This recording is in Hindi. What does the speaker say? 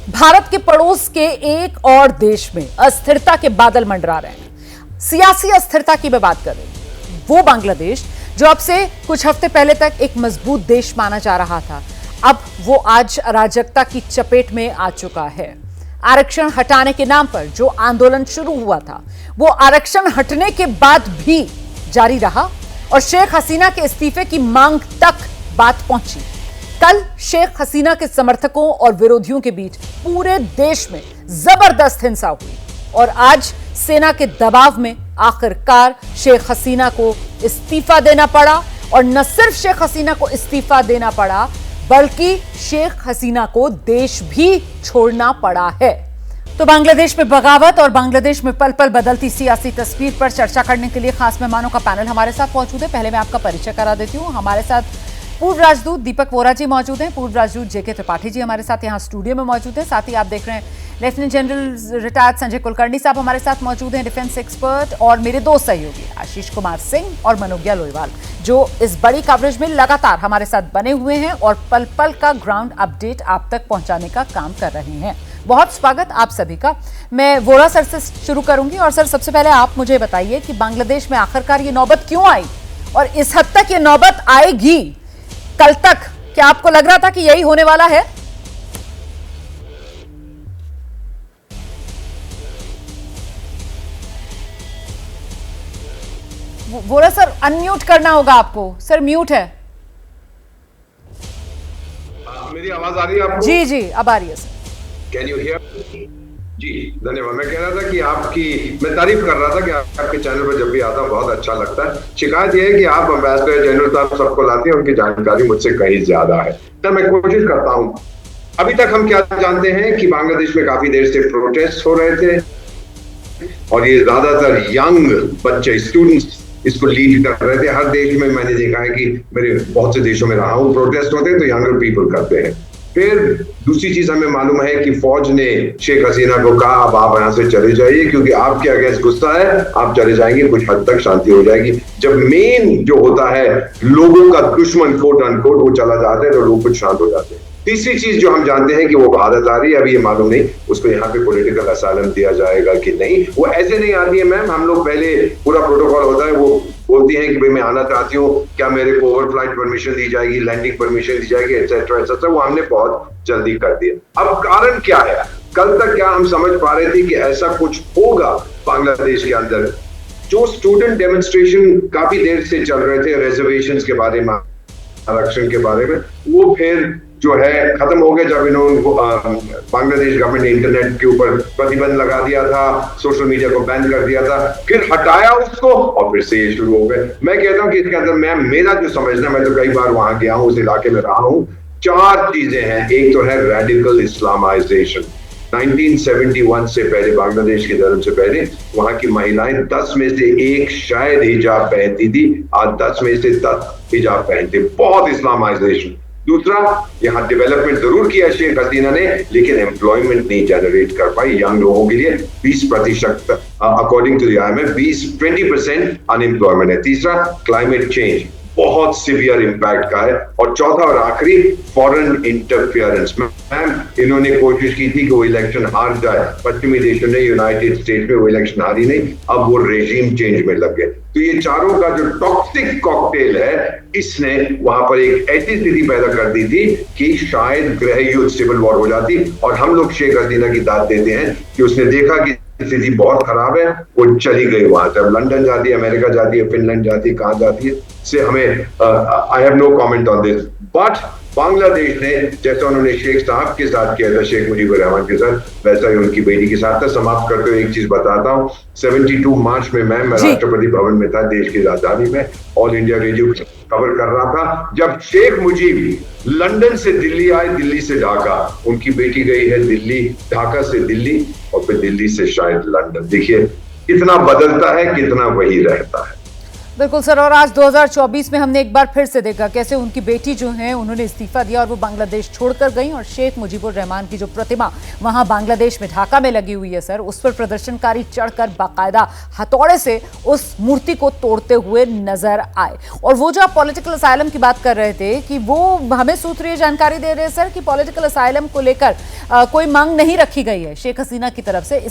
भारत के पड़ोस के एक और देश में अस्थिरता के बादल मंडरा रहे हैं। सियासी अस्थिरता की मैं बात कर रही हूं। वो बांग्लादेश जो अब से कुछ हफ्ते पहले तक एक मजबूत देश माना जा रहा था, अब वो आज अराजकता की चपेट में आ चुका है। आरक्षण हटाने के नाम पर जो आंदोलन शुरू हुआ था, वो आरक्षण हटने के बाद भी जारी रहा और शेख हसीना के इस्तीफे की मांग तक बात पहुंची। कल शेख हसीना के समर्थकों और विरोधियों के बीच पूरे देश में जबरदस्त हिंसा हुई और आज सेना के दबाव में आखिरकार शेख हसीना को इस्तीफा देना पड़ा। और न सिर्फ शेख हसीना को इस्तीफा देना पड़ा, बल्कि शेख हसीना को देश भी छोड़ना पड़ा है। तो बांग्लादेश में बगावत और बांग्लादेश में पल पल बदलती सियासी तस्वीर पर चर्चा करने के लिए खास मेहमानों का पैनल हमारे साथ मौजूद है। पहले मैं आपका परिचय करा देती हूँ। हमारे साथ पूर्व राजदूत दीपक वोरा जी मौजूद हैं। पूर्व राजदूत जेके त्रिपाठी जी हमारे साथ यहाँ स्टूडियो में मौजूद हैं। साथ ही आप देख रहे हैं lieutenant general retired Sanjay Kulkarni साहब हमारे साथ मौजूद हैं, डिफेंस एक्सपर्ट, और मेरे दो सहयोगी आशीष कुमार सिंह और मनोज्ञा लोईवाल, जो इस बड़ी कवरेज में लगातार हमारे साथ बने हुए हैं और पल पल का ग्राउंड अपडेट आप तक पहुंचाने का काम कर रहे हैं। बहुत स्वागत आप सभी का। मैं वोरा सर से शुरू करूंगी। और सर, सबसे पहले आप मुझे बताइए कि बांग्लादेश में आखिरकार ये नौबत क्यों आई और इस हद तक ये नौबत आएगी। कल तक क्या आपको लग रहा था कि यही होने वाला है? वोरा सर, अनम्यूट करना होगा आपको। सर म्यूट है। मेरी आवाज आ रही है आपको? जी जी, अब आ रही है सर। Can you hear? जी धन्यवाद। मैं कह रहा था कि मैं तारीफ कर रहा था कि आपके चैनल पर जब भी आता हूं बहुत अच्छा लगता है। शिकायत यह है कि आप एम्बेसडर जनरल साहब सबको लाते हैं, उनकी जानकारी मुझसे कहीं ज्यादा है, तो मैं कोशिश करता हूं। अभी तक हम क्या जानते हैं कि बांग्लादेश में काफी देर से प्रोटेस्ट हो रहे थे और ये ज्यादातर यंग बच्चे, स्टूडेंट्स इसको लीड कर रहे थे। हर देश में मैंने देखा है कि मेरे बहुत से देशों में रहा हूं, प्रोटेस्ट होते हैं तो यंगर पीपल करते हैं। फिर दूसरी चीज हमें मालूम है कि फौज ने शेख हसीना को कहा अब आप यहां से चले जाइए, क्योंकि आपके अगेंस्ट गुस्सा है, आप चले जाएंगे कुछ हद तक शांति हो जाएगी। जब मेन जो होता है लोगों का दुश्मन कोट अनकोट वो चला जाता है तो लोग कुछ शांत हो जाते हैं। तीसरी चीज जो हम जानते हैं कि वो भारत आ रही है, अभी ये मालूम नहीं उसको यहाँ पे पॉलिटिकल असाइलम दिया जाएगा कि नहीं। वो ऐसे नहीं आती है मैम, हम लोग पहले पूरा प्रोटोकॉल होता है, वो बोलती हैं कि भाई मैं आना चाहती हूँ, क्या मेरे को ओवरफ्लाइट परमिशन दी जाएगी, लैंडिंग परमिशन दी जाएगी, एटसेट्रा एटसेट्रा। वो हमने बहुत जल्दी कर दिया। अब कारण क्या है? कल तक क्या हम समझ पा रहे थे कि ऐसा कुछ होगा बांग्लादेश के अंदर? जो स्टूडेंट डेमोन्स्ट्रेशन काफी देर से चल रहे थे रिजर्वेशंस के बारे में, आरक्षण के बारे में, वो फिर जो है खत्म हो गए जब इन्होंने बांग्लादेश गवर्नमेंट ने इंटरनेट के ऊपर प्रतिबंध लगा दिया था, सोशल मीडिया को बैन कर दिया था, फिर हटाया उसको और फिर से ये शुरू हो गए। मैं कहता हूं कि इसके अंदर मेरा जो समझना, मैं तो कई बार वहां गया हूं, उस इलाके में रहा हूं, चार चीजें हैं। एक तो है रेडिकल इस्लामाइजेशन। 1971 से पहले, बांग्लादेश के धर्म से पहले, वहां की महिलाएं 10 में से 1 शायद हिजाब पहनती थी, आज 10 में से 10 हिजाब पहनते। बहुत इस्लामाइजेशन। दूसरा, यहाँ डेवलपमेंट जरूर किया शेख हसीना ने, लेकिन एम्प्लॉयमेंट नहीं जनरेट कर पाई यंग लोगों के लिए। 20% according to the IMF 20% unemployment है। तीसरा, क्लाइमेट चेंज बहुत सीवियर इंपैक्ट का है। और चौथा और आखिरी, फॉरेन इंटरफियरेंस। मैम, इन्होंने कोशिश की थी कि वो इलेक्शन हार जाए, पश्चिमी देशों ने, यूनाइटेड स्टेट्स में वो इलेक्शन हारी नहीं, अब वो रेजिम चेंज में लग गए। तो ये चारों का जो टॉक्सिक कॉकटेल है, इसने वहां पर एक ऐसी स्थिति पैदा कर दी थी कि शायद गृह युद्ध, सिविल वॉर हो जाती। और हम लोग शेख हसीना की दाद देते हैं कि उसने देखा कि स्थिति बहुत खराब है, वो चली गई वहां से। अब लंदन जाती है, अमेरिका जाती है, फिनलैंड जाती है, कहां जाती है से हमें I have no comment on this. But Bangladesh ने, जैसा उन्होंने शेख साहब के साथ किया था, शेख मुजीबुर रहमान के साथ, वैसा ही उनकी बेटी के साथ था। समाप्त करते हुए एक चीज बताता हूँ, 72 मार्च में मैं राष्ट्रपति भवन में था, देश की राजधानी में, ऑल इंडिया रेडियो कवर कर रहा था, जब शेख मुजीब लंदन से दिल्ली आए, दिल्ली से ढाका। उनकी बेटी गई है दिल्ली, ढाका से दिल्ली और फिर दिल्ली से शायद लंदन। देखिए कितना बदलता है, कितना वही रहता है। बिल्कुल सर, और आज 2024 में हमने एक बार फिर से देखा कैसे उनकी बेटी जो है उन्होंने इस्तीफा दिया और वो बांग्लादेश छोड़कर गई, और शेख मुजीबुर रहमान की जो प्रतिमा वहां बांग्लादेश में ढाका में लगी हुई है सर, उस पर प्रदर्शनकारी चढ़कर बाकायदा हथौड़े से उस मूर्ति को तोड़ते हुए नजर आए। और वो जो आप पॉलिटिकल असाइलम की बात कर रहे थे कि वो हमें सूत्रीय जानकारी दे रहे हैं सर कि पॉलिटिकल असाइलम को लेकर कोई मांग नहीं रखी गई है शेख हसीना की तरफ से।